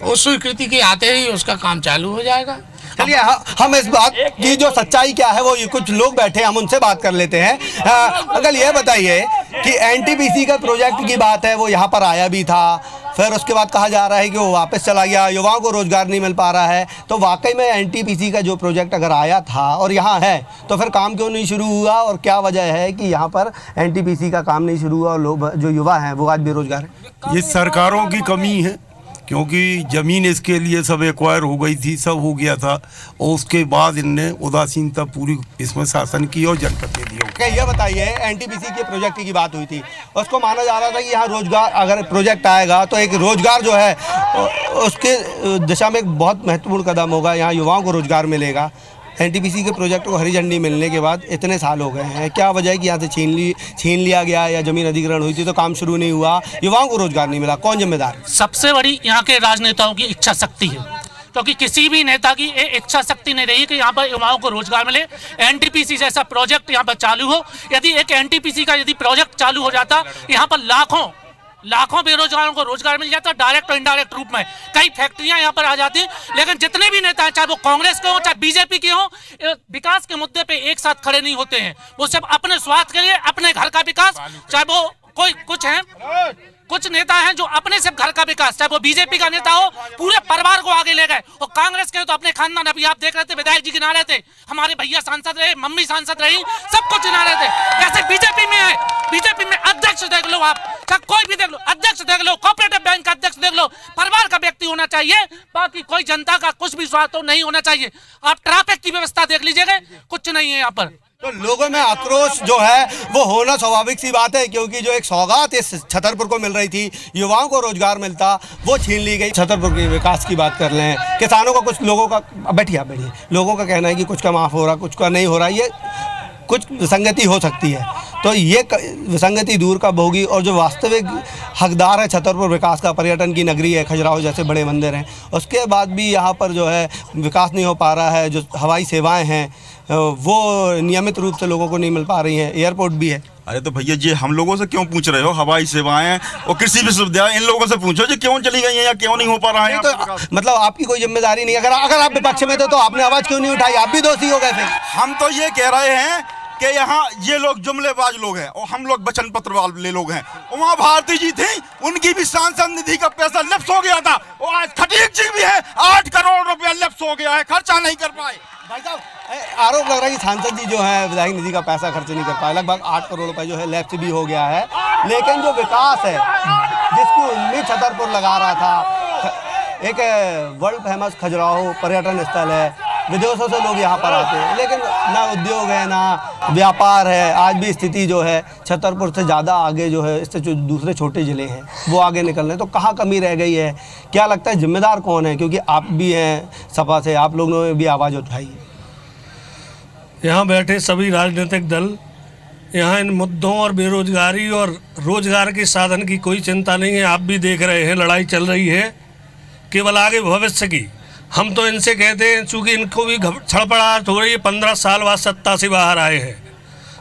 उस स्वीकृति के आते ही उसका काम चालू हो जाएगा। चलिए हम इस बात की जो सच्चाई क्या है वो कुछ लोग बैठे, हम उनसे बात कर लेते हैं। अंकल ये बताइए कि एनटीपीसी का प्रोजेक्ट की बात है, वो यहाँ पर आया भी था, फिर उसके बाद कहा जा रहा है कि वो वापस चला गया, युवाओं को रोजगार नहीं मिल पा रहा है। तो वाकई में एनटीपीसी का जो प्रोजेक्ट अगर आया था और यहाँ है तो फिर काम क्यों नहीं शुरू हुआ, और क्या वजह है कि यहाँ पर एनटीपीसी का काम नहीं शुरू हुआ और लोग जो युवा हैं वो आज बेरोजगार हैं? ये सरकारों की कमी है, क्योंकि ज़मीन इसके लिए सब एक्वायर हो गई थी, सब हो गया था, और उसके बाद इनने उदासीनता पूरी इसमें शासन की और जनप्रतिनिधियों की। ये बताइए एनटीपीसी के प्रोजेक्ट की बात हुई थी, उसको माना जा रहा था कि यहाँ रोजगार, अगर प्रोजेक्ट आएगा तो एक रोजगार जो है उसके दिशा में एक बहुत महत्वपूर्ण कदम होगा, यहाँ युवाओं को रोजगार मिलेगा। एनटीपीसी के प्रोजेक्ट को हरी झंडी मिलने के बाद इतने साल हो गए हैं, क्या वजह है कि यहाँ से छीन लिया गया, या जमीन अधिग्रहण हुई थी तो काम शुरू नहीं हुआ, युवाओं को रोजगार नहीं मिला, कौन जिम्मेदार है? सबसे बड़ी यहाँ के राजनेताओं की इच्छा शक्ति है, क्योंकि किसी भी नेता की इच्छा शक्ति नहीं रही कि यहाँ पर युवाओं को रोजगार मिले। एनटीपीसी जैसा प्रोजेक्ट यहाँ पर चालू हो, यदि एक एनटीपीसी का यदि प्रोजेक्ट चालू हो जाता, यहाँ पर लाखों बेरोजगारों को रोजगार मिल जाता, डायरेक्ट और इनडायरेक्ट रूप में। कई फैक्ट्रियां यहाँ पर आ जाती, लेकिन जितने भी नेता हैं, चाहे वो कांग्रेस के हो चाहे बीजेपी के हो, विकास के मुद्दे पे एक साथ खड़े नहीं होते हैं। वो सब अपने स्वार्थ के लिए, अपने घर का विकास, चाहे वो कुछ नेता हैं जो अपने सिर्फ घर का विकास, चाहे वो बीजेपी का नेता हो, पूरे परिवार को आगे ले गए, और कांग्रेस के तो अपने खानदान, अभी आप देख रहे थे विधायक जी गिना रहे थे, हमारे भैया सांसद रहे, मम्मी सांसद रही, सब कुछ गिना रहे थे। जैसे बीजेपी में है, बीजेपी में अध्यक्ष देख लो आप, चाहे कोई भी देख लो, अध्यक्ष देख लो, कोऑपरेटिव बैंक का अध्यक्ष देख लो, परिवार का व्यक्ति होना चाहिए, बाकी कोई जनता का कुछ भी स्वार्थ नहीं होना चाहिए। आप ट्रैफिक की व्यवस्था देख लीजिएगा, कुछ नहीं है यहाँ पर। तो लोगों में आक्रोश जो है वो होना स्वाभाविक सी बात है, क्योंकि जो एक सौगात इस छतरपुर को मिल रही थी, युवाओं को रोजगार मिलता, वो छीन ली गई। छतरपुर के विकास की बात कर लें, किसानों का कुछ लोगों का बैठिए लोगों का कहना है कि कुछ का माफ़ हो रहा, कुछ का नहीं हो रहा, ये कुछ विसंगति हो सकती है। तो ये विसंगति दूर कब होगी? और जो वास्तविक हकदार है छतरपुर विकास का, पर्यटन की नगरी है, खजुराहो जैसे बड़े मंदिर हैं, उसके बाद भी यहाँ पर जो है विकास नहीं हो पा रहा है। जो हवाई सेवाएं हैं वो नियमित रूप से लोगों को नहीं मिल पा रही हैं, एयरपोर्ट भी है। अरे तो भैया जी हम लोगों से क्यों पूछ रहे हो? हवाई सेवाएं और कृषि विश्वविद्यालय, इन लोगों से पूछो जो क्यों चली गई हैं या क्यों नहीं हो पा रहा है। तो मतलब आपकी कोई जिम्मेदारी नहीं? अगर आप विपक्ष में थे तो आपने आवाज़ क्यों नहीं उठाई? आप भी दोषी हो गए थे। हम तो ये कह रहे हैं कि यहाँ ये लोग जुमलेबाज लोग हैं और हम लोग वचन पत्र वाले लोग हैं। वहाँ भारती जी थी, उनकी भी सांसद निधि का पैसा लफ्स हो गया था, और आज खटीक जी भी है, 8 करोड़ रुपया लफ्स हो गया है, खर्चा नहीं कर पाए। भाई साहब आरोप लग रहा है कि सांसद जी जो है विधायक निधि का पैसा खर्च नहीं कर पाए, लगभग 8 करोड़ रुपए जो है लैप्स भी हो गया है। लेकिन जो विकास है जिसकी उम्मीद छतरपुर लगा रहा था, एक वर्ल्ड फेमस खजुराहो पर्यटन स्थल है, विदेशों से लोग यहाँ पर आते हैं, लेकिन ना उद्योग है ना व्यापार है। आज भी स्थिति जो है छतरपुर से ज़्यादा आगे जो है, इससे जो दूसरे छोटे ज़िले हैं वो आगे निकल रहे हैं। तो कहाँ कमी रह गई है? क्या लगता है जिम्मेदार कौन है? क्योंकि आप भी हैं सपा से, आप लोगों ने भी आवाज़ उठाई है। यहाँ बैठे सभी राजनीतिक दल, यहाँ इन मुद्दों और बेरोजगारी और रोजगार के साधन की कोई चिंता नहीं है। आप भी देख रहे हैं लड़ाई चल रही है केवल आगे भविष्य की। हम तो इनसे कहते हैं, चूँकि इनको भी छड़पड़ाहट हो रही है, 15 साल बाद सत्ता से बाहर आए हैं,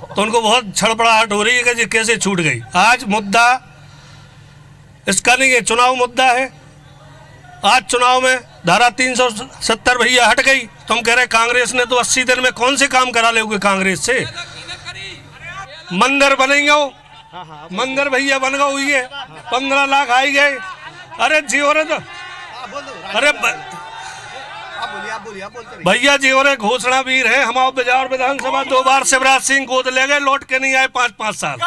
तो उनको बहुत छड़पड़ाहट हो रही है कि ये कैसे छूट गई। आज मुद्दा इसका नहीं है, चुनाव मुद्दा है। आज चुनाव में धारा 370 भैया हट गई, तुम कह रहे कांग्रेस ने तो 80 दिन में कौन से काम करा लोगे कांग्रेस से? मंदिर बनेंगे, मंदिर भैया बन गए हुई है, 15 लाख आई गए। अरे जी हो रहे, अरे भैया जी और घोषणा वीर है। हमारे बिजार विधानसभा 2 बार शिवराज सिंह गोद ले गए, लौट के नहीं आए 5-5 साल।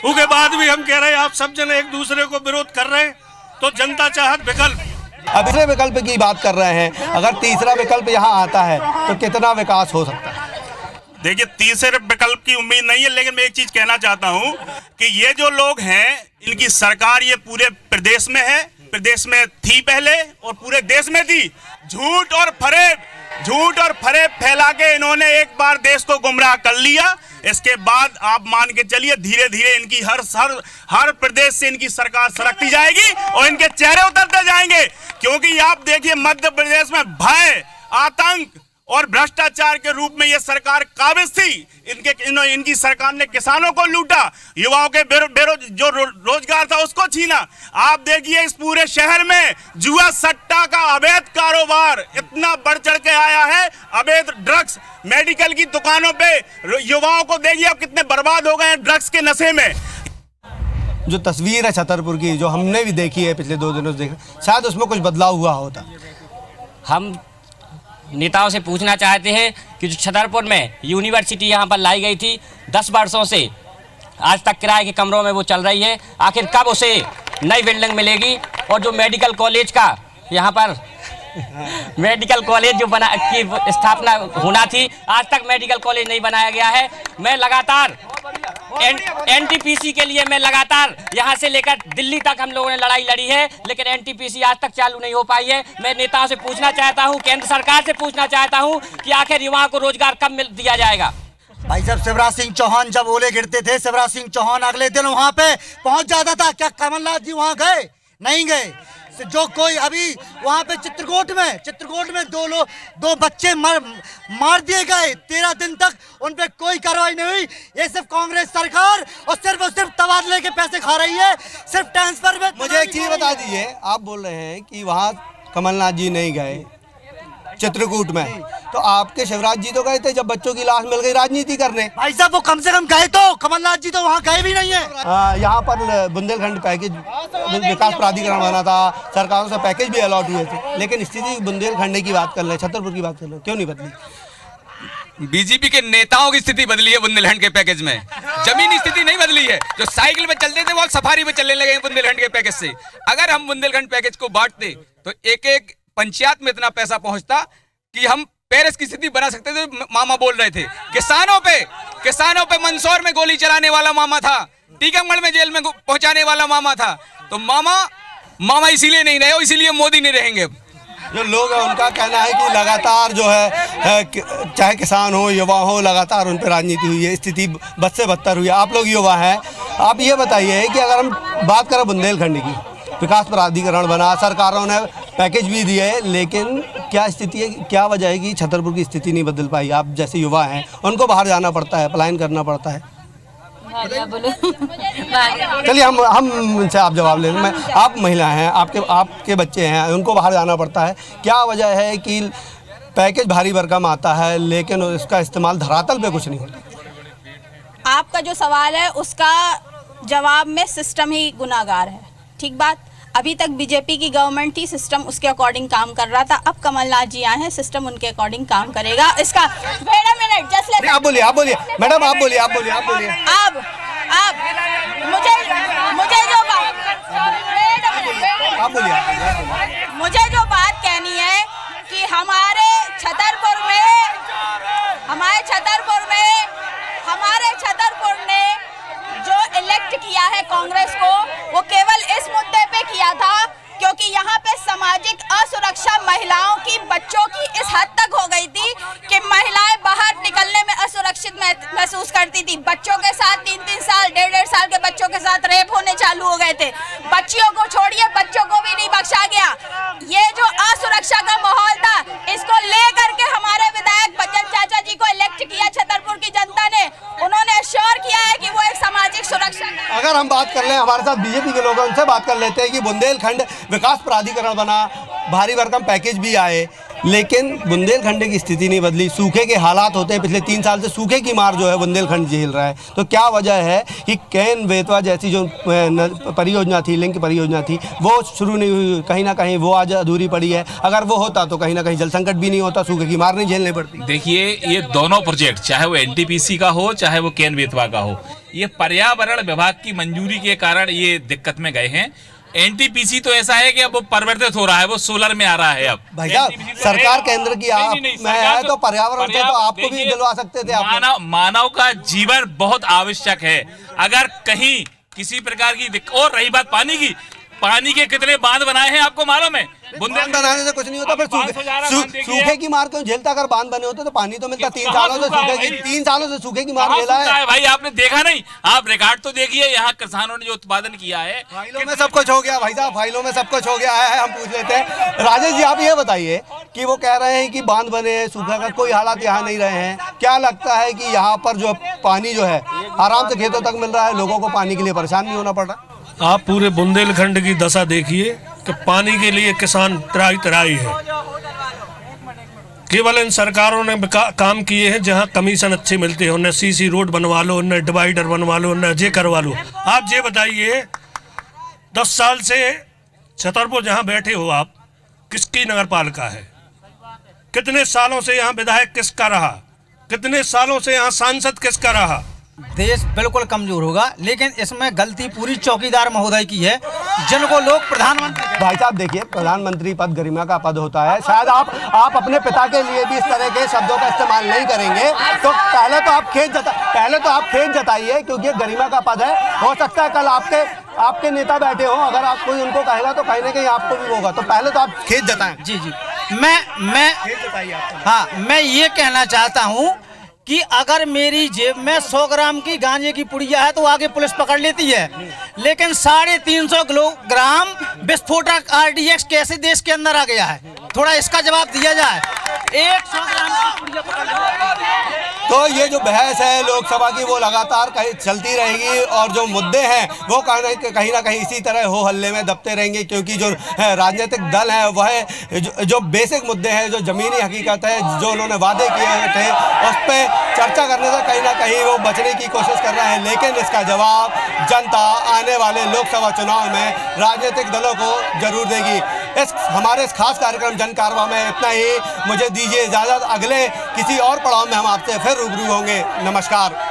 उसके बाद भी हम कह रहे हैं आप सब जन एक दूसरे को विरोध कर रहे हैं, तो जनता चाहत विकल्प। अब तीसरे विकल्प की बात कर रहे हैं, अगर तीसरा विकल्प यहाँ आता है तो कितना विकास हो सकता है? देखिए तीसरे विकल्प की उम्मीद नहीं है, लेकिन मैं एक चीज कहना चाहता हूँ कि ये जो लोग हैं इनकी सरकार ये पूरे प्रदेश में है, प्रदेश में थी पहले और पूरे देश में थी। झूठ और फरेब फैला के इन्होंने एक बार देश को गुमराह कर लिया। इसके बाद आप मान के चलिए धीरे धीरे इनकी हर प्रदेश से इनकी सरकार सरकती जाएगी और इनके चेहरे उतरते जाएंगे। क्योंकि आप देखिए मध्य प्रदेश में भय, आतंक और भ्रष्टाचार के रूप में ये सरकार काबिज थी। इनकी सरकार ने किसानों को लूटा, युवाओं के जो रोजगार था उसको छीना। आप देखिए इस पूरे शहर में जुआ सट्टा का अवैध कारोबार इतना बढ़ चढ़ के आया है। अवैध ड्रग्स, मेडिकल की दुकानों पे युवाओं को देखिए अब कितने बर्बाद हो गए हैं ड्रग्स के नशे में। जो तस्वीर है छतरपुर की, जो हमने भी देखी है पिछले 2 दिनों से, देखा शायद उसमें कुछ बदलाव हुआ होता। हम नेताओं से पूछना चाहते हैं कि जो छतरपुर में यूनिवर्सिटी यहाँ पर लाई गई थी 10 वर्षों से आज तक किराए के कमरों में वो चल रही है, आखिर कब उसे नई बिल्डिंग मिलेगी? और जो मेडिकल कॉलेज का यहाँ पर मेडिकल कॉलेज जो की स्थापना होना थी, आज तक मेडिकल कॉलेज नहीं बनाया गया है। मैं लगातार एनटीपीसी के लिए मैं लगातार यहाँ से लेकर दिल्ली तक हम लोगों ने लड़ाई लड़ी है, लेकिन एनटीपीसी आज तक चालू नहीं हो पाई है। मैं नेताओं से पूछना चाहता हूँ, केंद्र सरकार से पूछना चाहता हूँ कि आखिर युवाओं को रोजगार कब दिया जाएगा? भाई साहब शिवराज सिंह चौहान जब ओले गिरते थे, शिवराज सिंह चौहान अगले दिन वहाँ पे पहुँच जाता था। क्या कमलनाथ जी वहाँ गए? नहीं गए। जो कोई अभी वहाँ पे चित्रकूट में 2 बच्चे मार दिए गए, 13 दिन तक उन पे कोई कार्रवाई नहीं हुई। ये सिर्फ कांग्रेस सरकार और सिर्फ तबादले के पैसे खा रही है, सिर्फ ट्रांसफर में। मुझे एक चीज बता दीजिए, आप बोल रहे हैं कि वहाँ कमलनाथ जी नहीं गए चित्रकूट में, तो आपके शिवराज जी तो गए थे जब बच्चों की लाश मिल गई राजनीति करने। भाई साहब वो कम से कम गए तो, कमलनाथ जी तो वहाँ गए भी नहीं है। यहाँ पर बुंदेलखंड पैकेज विकास प्राधिकरण बना था, सरकारों से पैकेज भी अलॉट हुए थे, लेकिन स्थिति बुंदेलखंड की बात कर ले, छतरपुर की बात कर ले, क्यों नहीं बदली? बीजेपी के नेताओं की स्थिति बदली है बुंदेलखंड के पैकेज में, जमीनी स्थिति नहीं बदली है। जो साइकिल में चलते थे वो सफारी में चलने लगे हैं बुंदेलखंड के पैकेज से। अगर हम बुंदेलखंड पैकेज को बांटते तो एक पंचायत में इतना पैसा पहुंचता कि हम पेरिस की स्थिति बना सकते थे। मामा बोल रहे थे किसानों पे मंदसौर में गोली चलाने वाला मामा था, टीकमगढ़ में जेल में पहुंचाने वाला मामा था। तो मामा इसीलिए नहीं रहे, इसीलिए मोदी नहीं रहेंगे। जो लोग हैं उनका कहना है कि लगातार जो है चाहे किसान हो युवा हो, लगातार उन पर राजनीति हुई है, स्थिति बद से बदतर हुई है। आप लोग युवा हैं, आप ये बताइए कि अगर हम बात करें बुंदेलखंड की, विकास प्राधिकरण बना, सरकारों ने पैकेज भी दिए, लेकिन क्या स्थिति है, क्या वजह है कि छतरपुर की स्थिति नहीं बदल पाई? आप जैसे युवा हैं, उनको बाहर जाना पड़ता है, पलायन करना पड़ता है। चलिए हम से आप जवाब ले लें। आप महिला हैं, आपके बच्चे हैं, उनको बाहर जाना पड़ता है, क्या वजह है कि पैकेज भारी भरकम आता है लेकिन उसका इस्तेमाल धरातल पे कुछ नहीं होता? आपका जो सवाल है उसका जवाब में सिस्टम ही गुनाहगार है। ठीक बात, अभी तक बीजेपी की गवर्नमेंट थी, सिस्टम उसके अकॉर्डिंग काम कर रहा था। अब कमलनाथ जी आए हैं, सिस्टम उनके अकॉर्डिंग काम करेगा। इसका wait a minute, just let, आप बोलिए मैडम, आप बोलिए अब मुझे जो बात कहनी है कि हमारे छतरपुर ने जो इलेक्ट किया है कांग्रेस को, वो केवल इस मुद्दे पे किया था क्योंकि यहाँ पे सामाजिक असुरक्षा महिलाओं की, बच्चों की इस हद तक हो गई थी कि महिलाएं बाहर निकलने में असुरक्षित महसूस करती थी। बच्चों के साथ 3-3 साल, 1.5 साल के बच्चों के साथ रेप होने चालू हो गए थे। बच्चियों को छोड़िए, बच्चों को भी नहीं बख्शा गया। ये जो असुरक्षा का माहौल था, इसको लेकर के हमारे विधायक बच्चन चाचा जी को इलेक्ट किया छतरपुर की जनता ने। उन्होंने अश्योर किया है कि वो एक सामाजिक सुरक्षा। अगर हम बात कर लें, हमारे साथ बीजेपी के लोग, उनसे बात कर लेते हैं कि बुंदेलखंड विकास प्राधिकरण बना, भारी भरकम पैकेज भी आए, लेकिन बुंदेलखंड की स्थिति नहीं बदली। सूखे के हालात होते हैं, पिछले 3 साल से सूखे की मार जो है बुंदेलखंड झेल रहा है। तो क्या वजह है कि केन बेतवा जैसी जो परियोजना थी, लिंक परियोजना थी, वो शुरू नहीं हुई, कहीं ना कहीं वो आज अधूरी पड़ी है। अगर वो होता तो कहीं ना कहीं जल संकट भी नहीं होता, सूखे की मार नहीं झेलनी पड़ती। देखिए, ये दोनों प्रोजेक्ट, चाहे वो एनटीपीसी का हो चाहे वो केन बेतवा का हो, ये पर्यावरण विभाग की मंजूरी के कारण ये दिक्कत में गए हैं। एनटीपीसी तो ऐसा है कि अब वो परिवर्तित हो रहा है, वो सोलर में आ रहा है। अब भाई साहब, सरकार केंद्र की आप मैं तो पर्यावरण से तो आपको भी दिलवा सकते थे। मानव का जीवन बहुत आवश्यक है। अगर कहीं किसी प्रकार की और रही बात पानी के कितने बांध बनाए हैं आपको मालूम है? बांध बनाने से कुछ नहीं होता, फिर सूखे की मार क्यों झेलता? अगर बांध बने होते तो पानी तो मिलता। 3 सालों से सूखे की मार झेला है भाई। आपने देखा नहीं? आप रिकॉर्ड तो देखिए, यहाँ किसानों ने जो उत्पादन किया है, फाइलों में सब कुछ हो गया भाई साहब, फाइलों में सब कुछ हो गया है। हम पूछ लेते हैं राजेश जी, आप ये बताइए कि वो कह रहे हैं कि बांध बने हैं, सूखा का कोई हालात यहाँ नहीं रहे हैं। क्या लगता है कि यहाँ पर जो पानी जो है आराम से खेतों तक मिल रहा है, लोगों को पानी के लिए परेशान नहीं होना पड़ रहा? आप पूरे बुंदेलखंड की दशा देखिए कि पानी के लिए किसान त्राही है। केवल इन सरकारों ने काम किए हैं जहां कमीशन अच्छे मिलते हैं, उन्हें सीसी रोड बनवा लो, उन्हें डिवाइडर बनवा लो, उन्हें जे करवा लो। आप ये बताइए, 10 साल से छतरपुर जहां बैठे हो आप, किसकी नगर पालिका है? कितने सालों से यहाँ विधायक किसका रहा? कितने सालों से यहाँ सांसद किसका रहा? देश बिल्कुल कमजोर होगा, लेकिन इसमें गलती पूरी चौकीदार महोदय की है, जिनको लोग प्रधानमंत्री। भाई साहब देखिए, प्रधानमंत्री पद गरिमा का पद होता है। शायद आप अपने पिता के लिए भी इस तरह के शब्दों का इस्तेमाल नहीं करेंगे, तो पहले तो आप खेद जताइए, क्योंकि गरिमा का पद है। हो सकता है कल आपके नेता बैठे हो, अगर आप कोई उनको कहेगा तो कहीं ना कहीं आपको भी होगा। तो पहले तो आप खेद जताएं। जी, मैं ये कहना चाहता हूँ कि अगर मेरी जेब में 100 ग्राम की गांजे की पुड़िया है तो आगे पुलिस पकड़ लेती है, लेकिन 350 ग्राम विस्फोटक RDX कैसे देश के अंदर आ गया है? थोड़ा इसका जवाब दिया जाए। 100 ग्राम की पुड़िया पकड़। तो ये जो बहस है लोकसभा की, वो लगातार चलती रहेगी और जो मुद्दे हैं वो कहीं ना कहीं इसी तरह हो हल्ले में दबते रहेंगे, क्योंकि जो राजनीतिक दल है वह जो बेसिक मुद्दे हैं, जो ज़मीनी हकीकत है, जो उन्होंने वादे किए थे, उस पर चर्चा करने से कहीं ना कहीं वो बचने की कोशिश कर रहे हैं। लेकिन इसका जवाब जनता आने वाले लोकसभा चुनाव में राजनीतिक दलों को जरूर देगी। हमारे इस खास कार्यक्रम जन कारवां में इतना ही। मुझे दीजिए इजाज़त, अगले किसी और पड़ाव में हम आपसे फिर रूबरू होंगे। नमस्कार।